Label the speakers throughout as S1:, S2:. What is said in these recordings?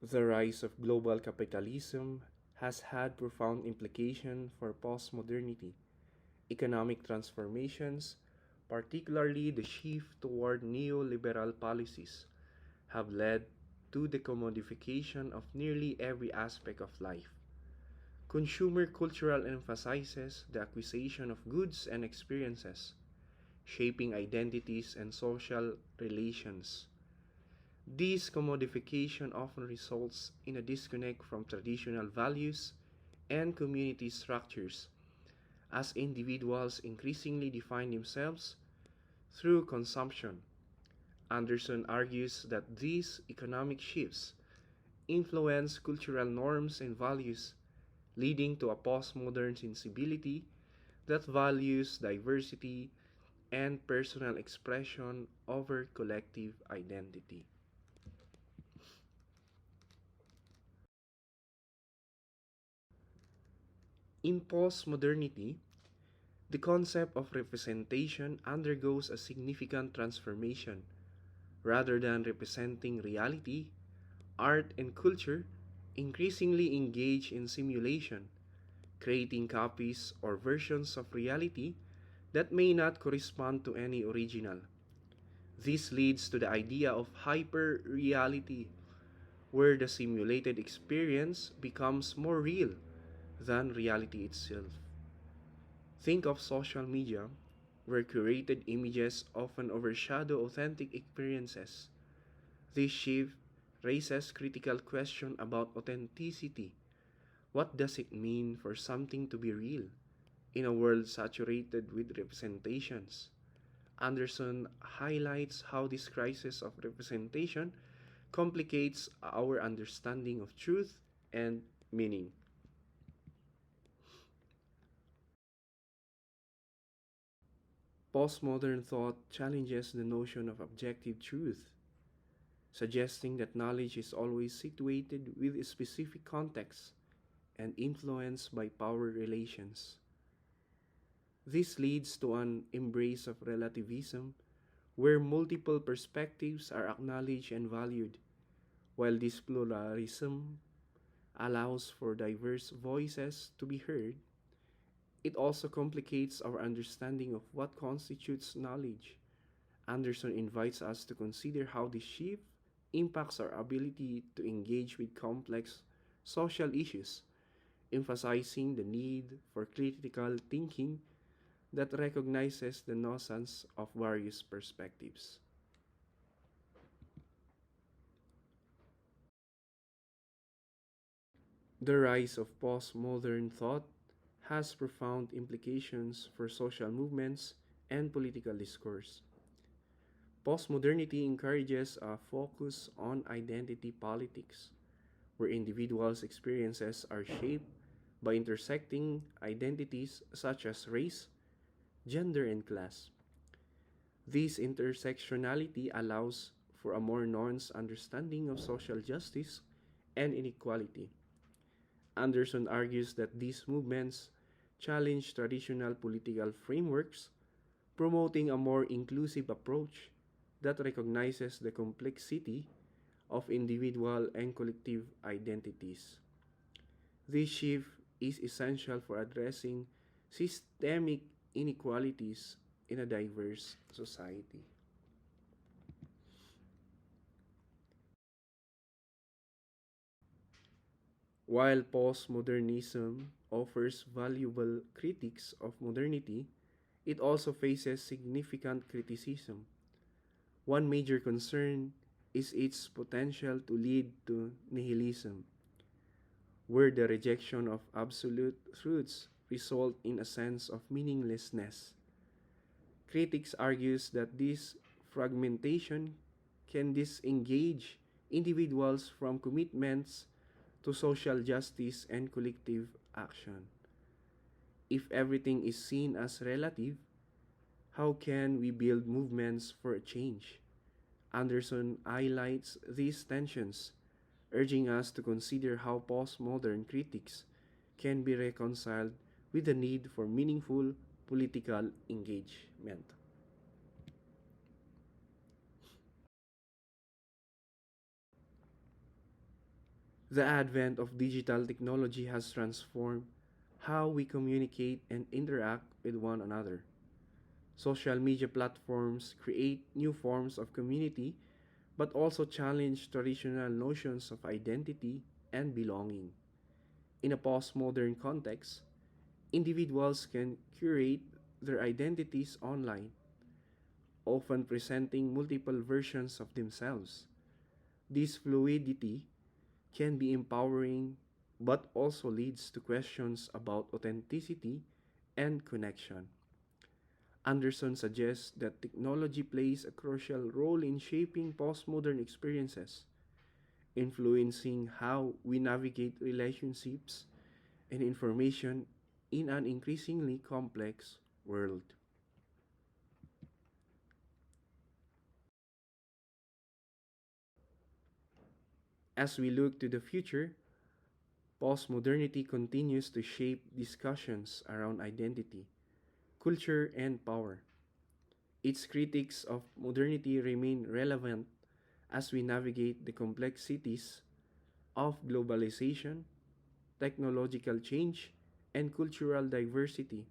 S1: The rise of global capitalism has had profound implications for postmodernity. Economic transformations, particularly the shift toward neoliberal policies, have led to the commodification of nearly every aspect of life. Consumer culture emphasizes the acquisition of goods and experiences, shaping identities and social relations. This commodification often results in a disconnect from traditional values and community structures, as individuals increasingly define themselves through consumption. Anderson argues that these economic shifts influence cultural norms and values, leading to a postmodern sensibility that values diversity and personal expression over collective identity. In postmodernity, the concept of representation undergoes a significant transformation. Rather than representing reality, art and culture increasingly engage in simulation, creating copies or versions of reality that may not correspond to any original. This leads to the idea of hyper reality, where the simulated experience becomes more real than reality itself. Think of social media, where curated images often overshadow authentic experiences. This shift raises critical questions about authenticity. What does it mean for something to be real in a world saturated with representations? Anderson highlights how this crisis of representation complicates our understanding of truth and meaning. Postmodern thought challenges the notion of objective truth, suggesting that knowledge is always situated with a specific context and influenced by power relations. This leads to an embrace of relativism where multiple perspectives are acknowledged and valued, while this pluralism allows for diverse voices to be heard. It also complicates our understanding of what constitutes knowledge. Anderson invites us to consider how this shift impacts our ability to engage with complex social issues, emphasizing the need for critical thinking that recognizes the nuance of various perspectives. The rise of postmodern thought has profound implications for social movements and political discourse. Postmodernity encourages a focus on identity politics, where individuals' experiences are shaped by intersecting identities such as race, gender, and class. This intersectionality allows for a more nuanced understanding of social justice and inequality. Anderson argues that these movements challenge traditional political frameworks, promoting a more inclusive approach that recognizes the complexity of individual and collective identities. This shift is essential for addressing systemic inequalities in a diverse society. While postmodernism offers valuable critiques of modernity, it also faces significant criticism. One major concern is its potential to lead to nihilism, where the rejection of absolute truths result in a sense of meaninglessness. Critics argues that this fragmentation can disengage individuals from commitments to social justice and collective action. If everything is seen as relative, how can we build movements for a change? Anderson highlights these tensions, urging us to consider how postmodern critics can be reconciled with the need for meaningful political engagement. The advent of digital technology has transformed how we communicate and interact with one another. Social media platforms create new forms of community but also challenge traditional notions of identity and belonging. In a postmodern context, individuals can curate their identities online, often presenting multiple versions of themselves. This fluidity can be empowering but also leads to questions about authenticity and connection. Anderson suggests that technology plays a crucial role in shaping postmodern experiences, influencing how we navigate relationships and information in an increasingly complex world. As we look to the future, postmodernity continues to shape discussions around identity, culture, and power. Its critiques of modernity remain relevant as we navigate the complexities of globalization, technological change, and cultural diversity.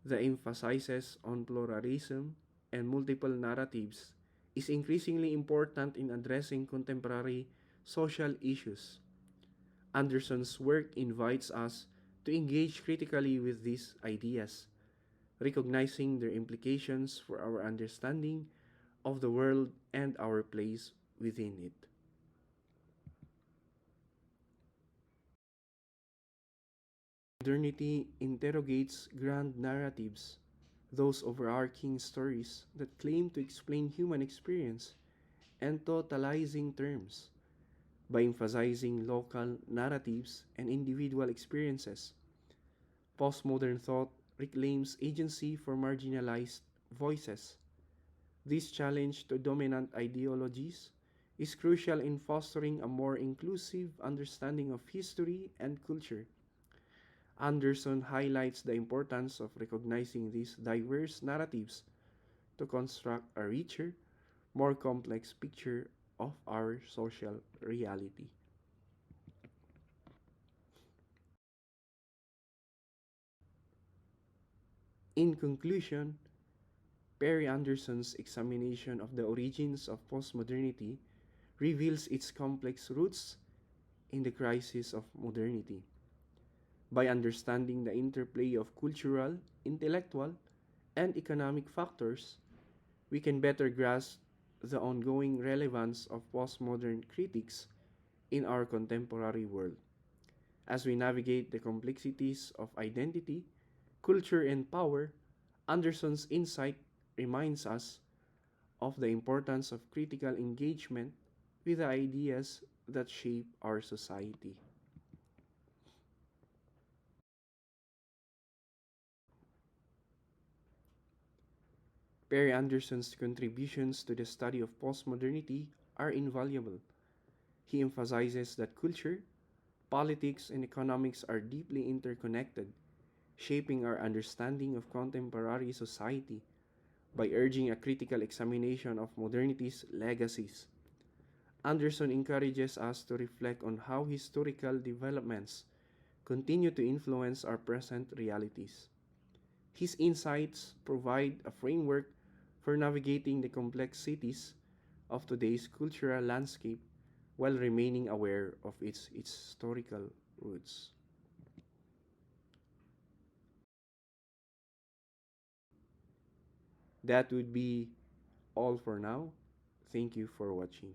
S1: The emphasis on pluralism and multiple narratives is increasingly important in addressing contemporary social issues. Anderson's work invites us to engage critically with these ideas, recognizing their implications for our understanding of the world and our place within it. Modernity interrogates grand narratives, those overarching stories that claim to explain human experience and totalizing terms. By emphasizing local narratives and individual experiences, postmodern thought reclaims agency for marginalized voices. This challenge to dominant ideologies is crucial in fostering a more inclusive understanding of history and culture. Anderson highlights the importance of recognizing these diverse narratives to construct a richer, more complex picture of our social reality. In conclusion, Perry Anderson's examination of the origins of postmodernity reveals its complex roots in the crisis of modernity. By understanding the interplay of cultural, intellectual, and economic factors, we can better grasp the ongoing relevance of postmodern critics in our contemporary world. As we navigate the complexities of identity, culture, and power, Anderson's insight reminds us of the importance of critical engagement with the ideas that shape our society. Perry Anderson's contributions to the study of postmodernity are invaluable. He emphasizes that culture, politics, and economics are deeply interconnected, shaping our understanding of contemporary society. By urging a critical examination of modernity's legacies, Anderson encourages us to reflect on how historical developments continue to influence our present realities. His insights provide a framework for navigating the complexities of today's cultural landscape while remaining aware of its historical roots. That would be all for now. Thank you for watching.